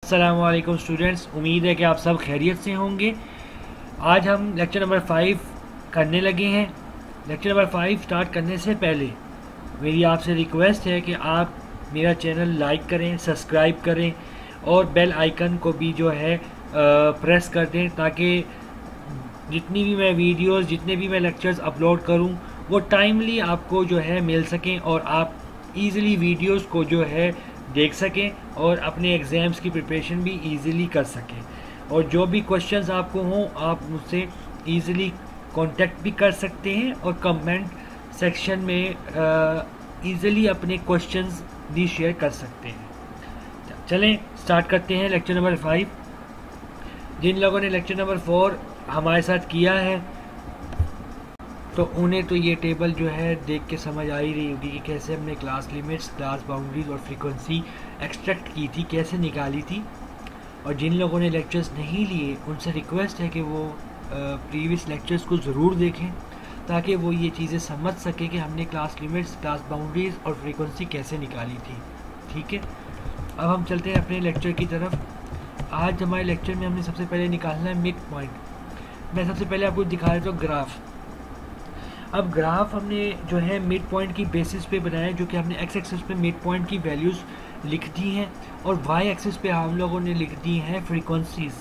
अस्सलाम वालेकुम स्टूडेंट्स, उम्मीद है कि आप सब खैरियत से होंगे। आज हम लेक्चर नंबर 5 करने लगे हैं। लेक्चर नंबर 5 स्टार्ट करने से पहले मेरी आपसे रिक्वेस्ट है कि आप मेरा चैनल लाइक करें, सब्सक्राइब करें और बेल आइकन को भी जो है प्रेस कर दें, ताकि जितनी भी मैं वीडियोस, जितने भी मैं लेक्चर्स अपलोड करूं, वो टाइमली आपको जो है मिल सकें और आप इजीली वीडियोस को जो है देख सकें और अपने एग्ज़ाम्स की प्रिपरेशन भी इजीली कर सकें। और जो भी क्वेश्चंस आपको हों, आप मुझसे इजीली कांटेक्ट भी कर सकते हैं और कमेंट सेक्शन में इजीली अपने क्वेश्चंस भी शेयर कर सकते हैं। चलें स्टार्ट करते हैं लेक्चर नंबर 5। जिन लोगों ने लेक्चर नंबर 4 हमारे साथ किया है तो उन्हें तो ये टेबल जो है देख के समझ आ ही रही होगी कि कैसे हमने क्लास लिमिट्स, क्लास बाउंड्रीज और फ्रीक्वेंसी एक्सट्रैक्ट की थी, कैसे निकाली थी। और जिन लोगों ने लेक्चर्स नहीं लिए उनसे रिक्वेस्ट है कि वो प्रीवियस लेक्चर्स को ज़रूर देखें, ताकि वो ये चीज़ें समझ सके कि हमने क्लास लिमिट्स, क्लास बाउंड्रीज और फ्रीक्वेंसी कैसे निकाली थी। ठीक है, अब हम चलते हैं अपने लेक्चर की तरफ। आज हमारे लेक्चर में हमने सबसे पहले निकालना है मिड पॉइंट। मैं सबसे पहले आपको दिखा देता हूँ ग्राफ। अब ग्राफ हमने जो है मिड पॉइंट की बेसिस पे बनाया, जो कि हमने एक्स एक्सिस पे मिड पॉइंट की वैल्यूज़ लिख दी हैं और वाई एक्सिस पे हम लोगों ने लिख दी हैं फ्रीक्वेंसीज़।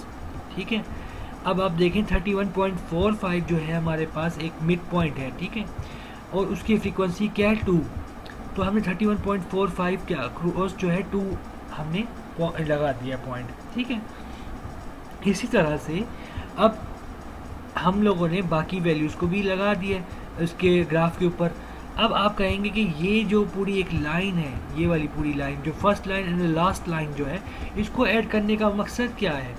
ठीक है, अब आप देखें 31.45 जो है हमारे पास एक मिड पॉइंट है। ठीक है, और उसकी फ्रीक्वेंसी क्या है 2। तो हमने 31.45 के अक्रॉस जो है 2 हमने लगा दिया पॉइंट। ठीक है, इसी तरह से अब हम लोगों ने बाकी वैल्यूज़ को भी लगा दिया इसके ग्राफ के ऊपर। अब आप कहेंगे कि ये जो पूरी एक लाइन है, ये वाली पूरी लाइन जो first line and last line जो है, इसको ऐड करने का मकसद क्या है?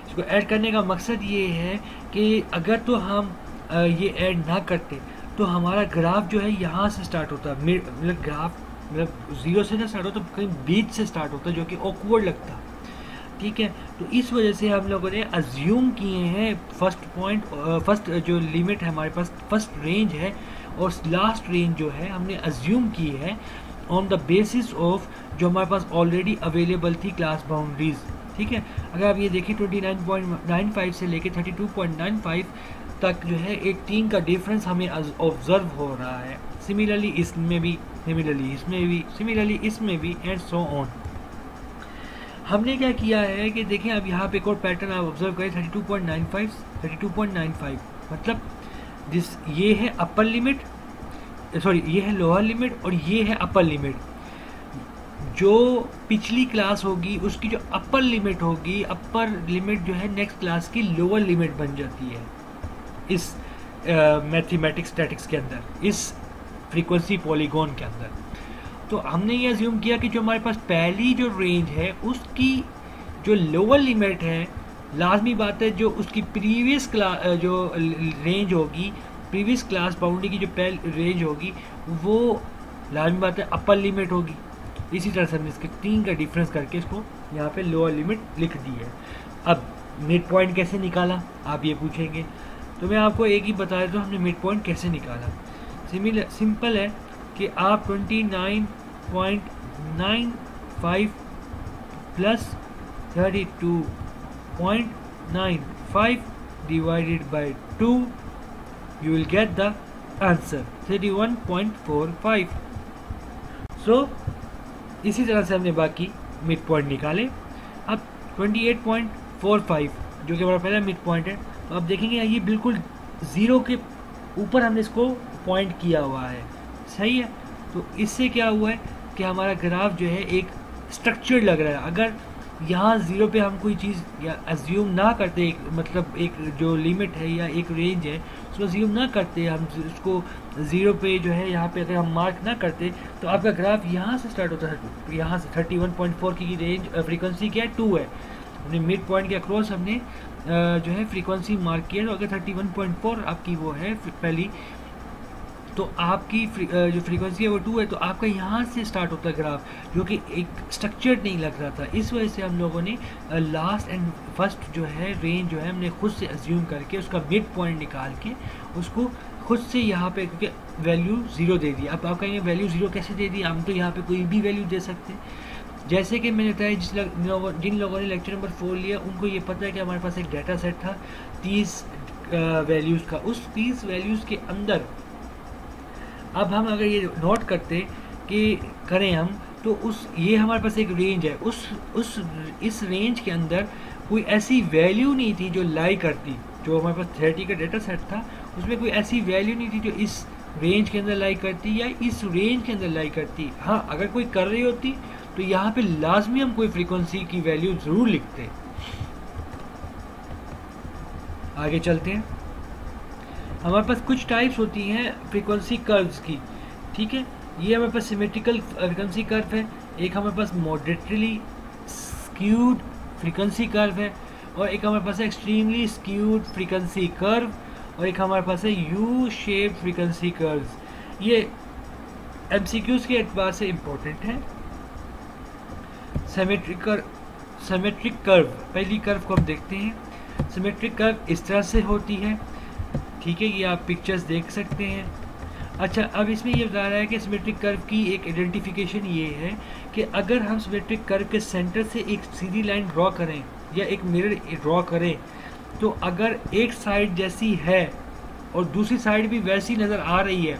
इसको ऐड करने का मकसद ये है कि अगर तो हम ये ऐड ना करते तो हमारा ग्राफ जो है यहाँ से स्टार्ट होता, मतलब ग्राफ मतलब 0 से ना स्टार्ट होता, कहीं बीच से स्टार्ट होता, जो कि ऑकवर्ड लगता। ठीक है, तो इस वजह से हम लोगों ने अज्यूम किए हैं फर्स्ट पॉइंट, फर्स्ट जो लिमिट है हमारे पास, फर्स्ट रेंज है और लास्ट रेंज जो है हमने अज्यूम की है ऑन द बेसिस ऑफ जो हमारे पास ऑलरेडी अवेलेबल थी क्लास बाउंड्रीज। ठीक है, अगर आप ये देखें 29.95 से लेके 32.95 तक जो है 18 का डिफरेंस हमें ऑब्जर्व हो रहा है। सिमिलरली इसमें भी, सिमिलरली इसमें भी, सिमिलरली इसमें भी एंड सो ऑन। हमने क्या किया है कि देखें, अब यहाँ पे एक और पैटर्न आप ऑब्जर्व करें 32.95 मतलब ये है अपर लिमिट, सॉरी ये है लोअर लिमिट और ये है अपर लिमिट। जो पिछली क्लास होगी उसकी जो अपर लिमिट होगी, अपर लिमिट जो है नेक्स्ट क्लास की लोअर लिमिट बन जाती है इस मैथमेटिक्स स्टैटिक्स के अंदर, इस फ्रीक्वेंसी पॉलीगॉन के अंदर। तो हमने ये अज्यूम किया कि जो हमारे पास पहली जो रेंज है उसकी जो लोअर लिमिट है, लाजमी बात है जो उसकी प्रीवियस क्लास जो रेंज होगी, प्रीवियस क्लास बाउंड्री की जो पहली रेंज होगी, वो लाजमी बात है अपर लिमिट होगी। इसी तरह से हमने इसके 3 का डिफरेंस करके इसको यहाँ पे लोअर लिमिट लिख दी है। अब मिड पॉइंट कैसे निकाला आप ये पूछेंगे, तो मैं आपको एक ही बता देता हूँ हमने मिड पॉइंट कैसे निकाला। सिंपल है कि आप 29.95 plus 32.95 divided by 2, you will get the answer 31.45। सो इसी तरह से हमने बाकी मिड पॉइंट निकाले। अब 28.45 जो कि हमारा पहला मिड पॉइंट है, तो आप देखेंगे ये बिल्कुल 0 के ऊपर हमने इसको पॉइंट किया हुआ है। सही है, तो इससे क्या हुआ है कि हमारा ग्राफ जो है एक स्ट्रक्चर्ड लग रहा है। अगर यहाँ 0 पे हम कोई चीज़ या अज्यूम ना करते, मतलब एक जो लिमिट है या एक रेंज है उसको अज्यूम ना करते, हम उसको 0 पे जो है यहाँ पे अगर हम मार्क ना करते, तो आपका ग्राफ यहाँ से स्टार्ट होता है। यहाँ से 31.4 की रेंज फ्रीक्वेंसी क्या है 2 है। हमने मिड पॉइंट के अक्रॉस हमने जो है फ्रीक्वेंसी मार्क किया, तो अगर 31.4 आपकी वो है पहली, तो आपकी जो फ्रीक्वेंसी है वो 2 है, तो आपका यहाँ से स्टार्ट होता है ग्राफ, जो कि एक स्ट्रक्चर्ड नहीं लग रहा था। इस वजह से हम लोगों ने लास्ट एंड फर्स्ट जो है रेंज जो है हमने खुद से अज्यूम करके उसका मिड पॉइंट निकाल के उसको खुद से यहाँ पे, क्योंकि वैल्यू 0 दे दी। अब आप कहेंगे वैल्यू 0 कैसे दे दी, हम तो यहाँ पे कोई भी वैल्यू दे सकते हैं। जैसे कि मैंने बताया, जिन लोगों ने लेक्चर नंबर 4 लिया उनको ये पता है कि हमारे पास एक डाटा सेट था 30 वैल्यूज़ का। उस 30 वैल्यूज़ के अंदर अब हम अगर ये नोट करते कि करें हम, तो ये हमारे पास एक रेंज है, इस रेंज के अंदर कोई ऐसी वैल्यू नहीं थी जो लाई करती। जो हमारे पास 30 का डाटा सेट था उसमें कोई ऐसी वैल्यू नहीं थी जो इस रेंज के अंदर लाई करती या इस रेंज के अंदर लाई करती। हाँ, अगर कोई कर रही होती तो यहाँ पे लाजमी हम कोई फ्रीक्वेंसी की वैल्यू ज़रूर लिखते। आगे चलते हैं। हमारे पास कुछ टाइप्स होती हैं फ्रीक्वेंसी कर्व्स की, ठीक है। ये हमारे पास सिमेट्रिकल फ्रीक्वेंसी कर्व है, एक हमारे पास मॉडरेटली स्क्यूड फ्रीक्वेंसी कर्व है, और एक हमारे पास है एक्सट्रीमली स्क्यूड फ्रीक्वेंसी कर्व, और एक हमारे पास है यू शेप फ्रीक्वेंसी कर्व्स। ये एमसीक्यूज के एतबार से इम्पोर्टेंट है। सिमेट्रिक कर्व, पहली कर्व को हम देखते हैं। सिमेट्रिक कर्व इस तरह से होती है, ठीक है, ये आप पिक्चर्स देख सकते हैं। अच्छा, अब इसमें ये बता रहा है कि सिमेट्रिक कर्व की एक आइडेंटिफिकेशन ये है कि अगर हम सिमेट्रिक कर्व के सेंटर से एक सीधी लाइन ड्रॉ करें या एक मिरर ड्रॉ करें, तो अगर एक साइड जैसी है और दूसरी साइड भी वैसी नज़र आ रही है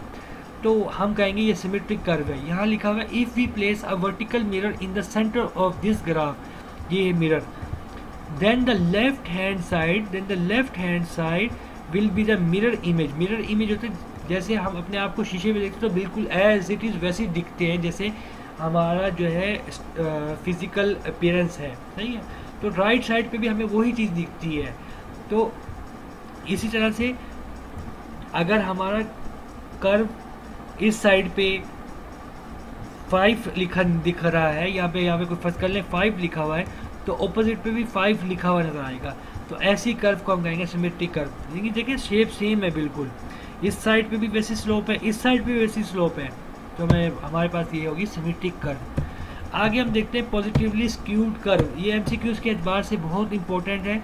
तो हम कहेंगे ये सिमेट्रिक कर्व है। यहाँ लिखा हुआ है if we place a vertical mirror in the centre of this graph, ये mirror, then the left hand side will be the mirrर इमेज होते हैं जैसे हम अपने आप को शीशे में देखते तो बिल्कुल एज इट इज़ वैसे दिखते हैं जैसे हमारा जो है फिजिकल अपीयरेंस है, सही है। तो राइट साइड पे भी हमें वही चीज़ दिखती है। तो इसी तरह से अगर हमारा कर्व इस साइड पे 5 दिख रहा है, यहाँ पे कोई फर्स्ट कर लें 5 लिखा हुआ है, तो ऑपोजिट पे भी 5 लिखा हुआ नजर आएगा। तो ऐसी कर्व को हम कहेंगे सिमेट्रिक कर्व। लेकिन देखिए शेप सेम है बिल्कुल, इस साइड पे भी वैसी स्लोप है, इस साइड पे भी वैसी स्लोप है, तो हमारे पास ये होगी सिमेट्रिक कर्व। आगे हम देखते हैं पॉजिटिवली स्क्यूड कर्व। ये एमसीक्यूज के एतबार से बहुत इंपॉर्टेंट है।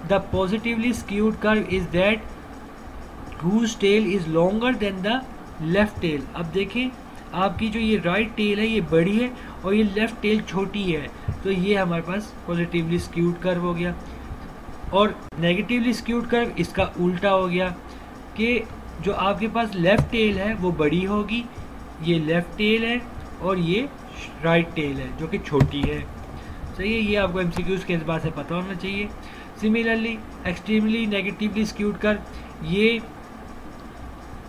The positively skewed curve is that whose tail is longer than the left tail। अब देखें आपकी जो ये राइट टेल है ये बड़ी है और ये लेफ्ट टेल छोटी है, तो ये हमारे पास पॉजिटिवली स्क्यूड कर्व हो गया। और नेगेटिवली स्क्यूड कर्व इसका उल्टा हो गया कि जो आपके पास लेफ्ट टेल है वो बड़ी होगी, ये लेफ्ट टेल है, और ये राइट टेल है जो कि छोटी है, सही है। ये आपको एमसीक्यूज के एतबार से पता होना चाहिए। Similarly extremely negatively skewed curve ये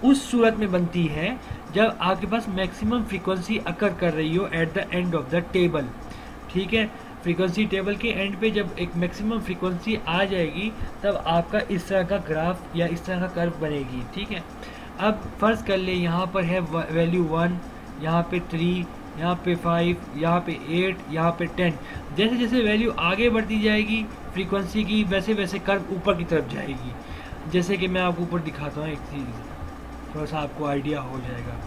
उस सूरत में बनती है जब आपके पास मैक्सिमम फ्रीक्वेंसी अकर कर रही हो at the end of the table, ठीक है। फ्रीक्वेंसी टेबल के एंड पे जब एक मैक्सिमम फ्रीक्वेंसी आ जाएगी तब आपका इस तरह का ग्राफ या इस तरह का कर्व बनेगी, ठीक है। अब फर्ज कर ले यहाँ पर है वैल्यू 1, यहाँ पे 3, यहाँ पे 5, यहाँ पे 8, यहाँ पे 10। जैसे जैसे वैल्यू आगे बढ़ती जाएगी फ्रीक्वेंसी की, वैसे वैसे कर्व ऊपर की तरफ जाएगी। जैसे कि मैं आपको ऊपर दिखाता हूँ एक चीज़, थोड़ा सा आपको आइडिया हो जाएगा।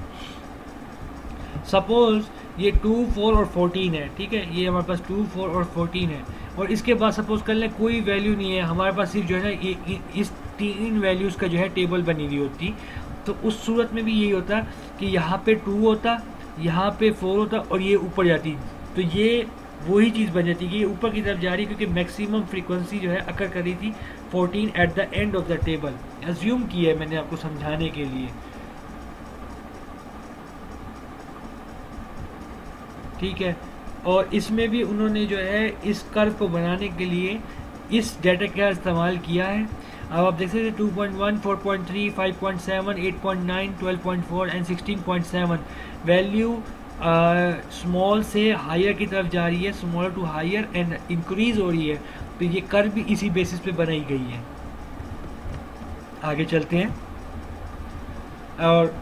सपोज ये 2, 4 और 14 है, ठीक है। ये हमारे पास 2, 4 और 14 है, और इसके बाद सपोज कर लें कोई वैल्यू नहीं है हमारे पास, सिर्फ जो है ये इस 3 वैल्यूज़ का जो है टेबल बनी हुई होती। तो उस सूरत में भी यही होता कि यहाँ पे 2 होता, यहाँ पे 4 होता और ये ऊपर जाती। तो ये वही चीज़ बन जाती कि ये ऊपर की तरफ जा रही, क्योंकि मैक्सिमम फ्रीक्वेंसी जो है अकर कर रही थी 14 at the end of the table. Assume किया है मैंने आपको समझाने के लिए, ठीक है। और इसमें भी उन्होंने जो है इस कर्व को बनाने के लिए इस डाटा का इस्तेमाल किया है। अब आप देख सकते हैं 2.1, 4.3, 5.7, 8.9, 12.4 एंड 16.7 वैल्यू स्मॉल से हायर की तरफ जा रही है, smaller to higher and increase हो रही है। तो ये कर्व भी इसी बेसिस पे बनाई गई है। आगे चलते हैं। और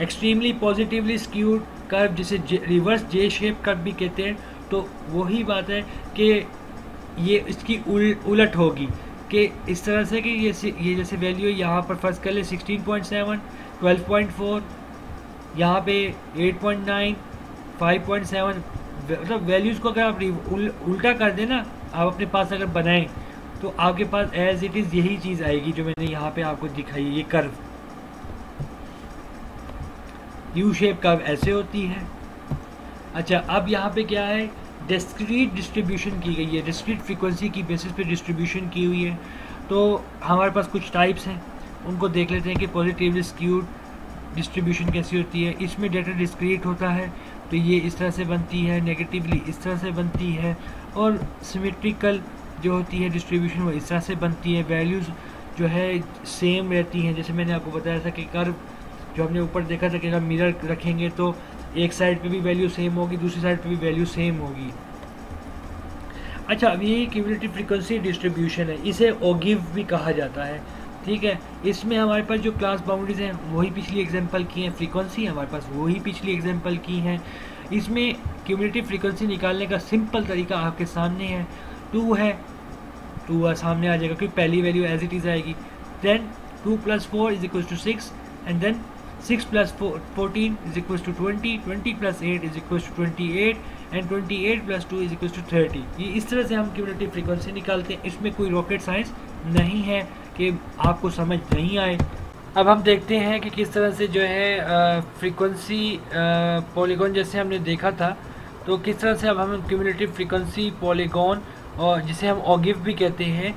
एक्सट्रीमली पॉजिटिवली स्क्यूड कर्व जिसे रिवर्स जे शेप कर्व भी कहते हैं, तो वही बात है कि ये इसकी उलट होगी कि इस तरह से कि ये जैसे वैल्यू यहाँ पर फर्स्ट कर ले 16.7, 12.4, यहाँ पे 8.9, 5.7, मतलब वैल्यूज़ को अगर आप उल्टा कर दें ना, आप अपने पास अगर बनाएं तो आपके पास एज इट इज़ यही चीज़ आएगी जो मैंने यहाँ पे आपको दिखाई, ये कर्व यू शेप कर्व ऐसे होती है। अच्छा, अब यहाँ पे क्या है, डिस्क्रीट डिस्ट्रीब्यूशन की गई है, डिस्क्रीट फ्रीक्वेंसी की बेसिस पे डिस्ट्रीब्यूशन की हुई है। तो हमारे पास कुछ टाइप्स हैं, उनको देख लेते हैं कि पॉजिटिवली स्क्यूड डिस्ट्रीब्यूशन कैसी होती है। इसमें डाटा डिस्क्रीट होता है तो ये इस तरह से बनती है, नेगेटिवली इस तरह से बनती है, और सिमेट्रिकल जो होती है डिस्ट्रीब्यूशन वो इस तरह से बनती है। वैल्यूज़ जो है सेम रहती हैं, जैसे मैंने आपको बताया था कि कर्व जो हमने ऊपर देखा था कि अगर मिरर रखेंगे तो एक साइड पे भी वैल्यू सेम होगी, दूसरी साइड पे भी वैल्यू सेम होगी। अच्छा, अब ये क्यूमुलेटिव फ्रीक्वेंसी डिस्ट्रीब्यूशन है, इसे ओगिव भी कहा जाता है, ठीक है। इसमें हमारे पास जो क्लास बाउंड्रीज हैं वही पिछली एग्जांपल की हैं, फ्रीक्वेंसी हमारे पास वही पिछली एग्जांपल की हैं। इसमें क्यूमुलेटिव फ्रीक्वेंसी निकालने का सिंपल तरीका आपके सामने है। 2 है, 2 सामने आ जाएगा क्योंकि पहली वैल्यू एज इट इज़ आएगी। Then 2 + 4 = 6, and then 6 + 14 = 20, 20 + 8 = 28, and 28 + 2 = 30। ये इस तरह से हम क्यूमुलेटिव फ्रीक्वेंसी निकालते हैं। इसमें कोई रॉकेट साइंस नहीं है कि आपको समझ नहीं आए। अब हम देखते हैं कि किस तरह से जो है फ्रीक्वेंसी पॉलीगॉन जैसे हमने देखा था, तो किस तरह से अब हम क्यूमुलेटिव फ्रीक्वेंसी पॉलीगॉन, और जिसे हम ओगिव भी कहते हैं,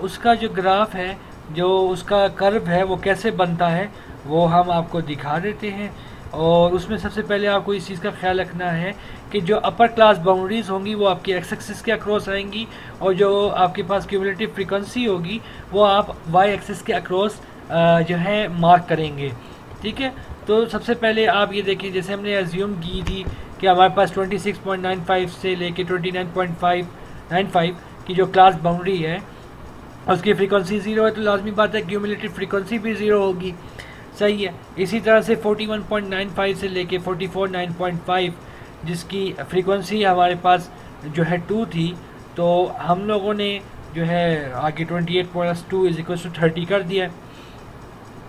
उसका जो ग्राफ है, जो उसका कर्व है, वो कैसे बनता है वो हम आपको दिखा देते हैं। और उसमें सबसे पहले आपको इस चीज़ का ख्याल रखना है कि जो अपर क्लास बाउंड्रीज होंगी वो आपकी एक्स एक्सिस के अक्रॉस आएंगी, और जो आपके पास क्यूमुलेटिव फ्रीक्वेंसी होगी वो आप वाई एक्सिस के अक्रॉस जो है मार्क करेंगे, ठीक है। तो सबसे पहले आप ये देखिए, जैसे हमने एज्यूम की थी कि हमारे पास 26.95 से लेके 29.595 की जो क्लास बाउंड्री है उसकी फ्रीक्वेंसी 0 है, तो लाजमी बात है क्यूमुलेटिव फ्रीक्वेंसी भी 0 होगी, सही है। इसी तरह से 41.95 से लेके 44.9.5 जिसकी फ्रीक्वेंसी हमारे पास जो है 2 थी, तो हम लोगों ने जो है आगे 28 + 2 = 30 कर दिया।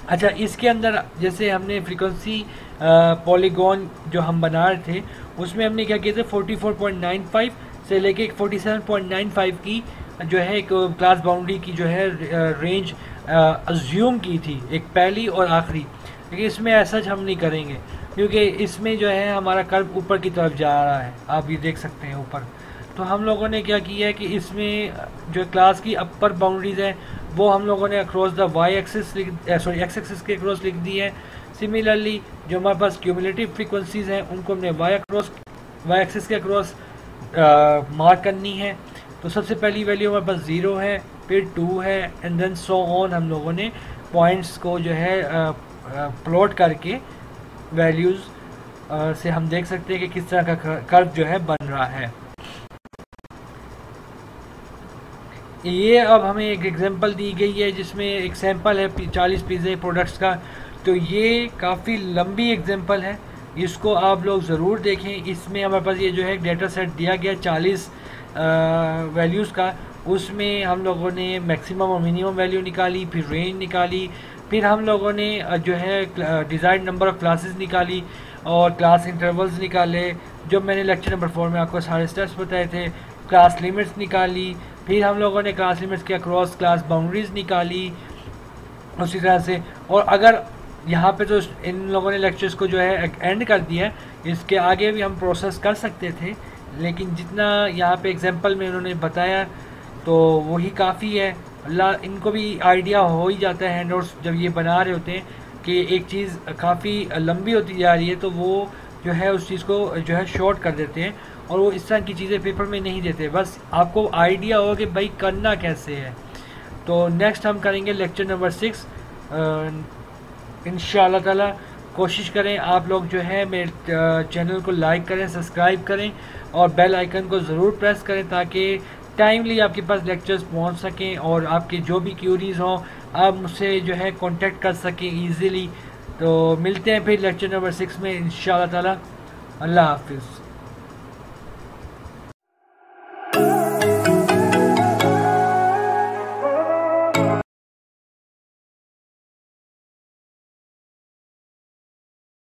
अच्छा, इसके अंदर जैसे हमने फ्रीक्वेंसी पॉलीगॉन जो हम बना रहे थे उसमें हमने क्या किया था, 44.95 से लेके 47.95 की जो है एक क्लास बाउंड्री की जो है रेंज अज्यूम की थी, एक पहली और आखिरी। लेकिन इसमें ऐसा हम नहीं करेंगे क्योंकि इसमें जो है हमारा कर्व ऊपर की तरफ जा रहा है, आप ये देख सकते हैं ऊपर। तो हम लोगों ने क्या किया है कि इसमें जो क्लास की अपर बाउंड्रीज हैं वो हम लोगों ने across the Y axis X axis के अक्रॉस लिख दी है। सिमिलरली जो हमारे पास क्यूमुलेटिव फ्रीक्वेंसीज हैं उनको हमने वाई एक्सिस के अक्रॉस मार्क करनी है। तो सबसे पहली वैल्यू हमारे पास 0 है, फिर 2 है, एंड देन सो ऑन। हम लोगों ने पॉइंट्स को जो है प्लॉट करके वैल्यूज़ से हम देख सकते हैं कि किस तरह का कर्व जो है बन रहा है। ये अब हमें एक एग्जांपल दी गई है जिसमें एक सैंपल है 40 पिज़्ज़ा प्रोडक्ट्स का। तो ये काफ़ी लंबी एग्जांपल है, इसको आप लोग ज़रूर देखें। इसमें हमारे पास ये जो है डेटा सेट दिया गया 40 वैल्यूज़ का, उसमें हम लोगों ने मैक्सिमम और मिनिमम वैल्यू निकाली, फिर रेंज निकाली, फिर हम लोगों ने जो है डिज़ायर्ड नंबर ऑफ़ क्लासेस निकाली और क्लास इंटरवल्स निकाले, जो मैंने लेक्चर नंबर 4 में आपको सारे स्टेप्स बताए थे। क्लास लिमिट्स निकाली, फिर हम लोगों ने क्लास लिमिट्स के अक्रॉस क्लास बाउंड्रीज निकाली उसी तरह से। और अगर यहाँ पे तो इन लोगों ने लेक्चर्स को जो है एंड कर दिया, इसके आगे भी हम प्रोसेस कर सकते थे, लेकिन जितना यहाँ पे एग्जांपल में उन्होंने बताया तो वही काफ़ी है। अल्लाह इनको भी आइडिया हो ही जाता है नोट्स जब ये बना रहे होते हैं कि एक चीज़ काफ़ी लंबी होती जा रही है, तो वो जो है उस चीज़ को जो है शॉर्ट कर देते हैं और वो इस तरह की चीज़ें पेपर में नहीं देते, बस आपको आइडिया हो कि भाई करना कैसे है। तो नेक्स्ट हम करेंगे लेक्चर नंबर 6 इंशाअल्लाह ताला। कोशिश करें आप लोग जो है मेरे चैनल को लाइक करें, सब्सक्राइब करें और बेल आइकन को ज़रूर प्रेस करें ताकि टाइमली आपके पास लेक्चर्स पहुंच सकें और आपके जो भी क्यूरीज हों आप मुझसे जो है कांटेक्ट कर सकें ईज़िली। तो मिलते हैं फिर लेक्चर नंबर 6 में इंशाअल्लाह ताला। अल्लाह हाफिज़।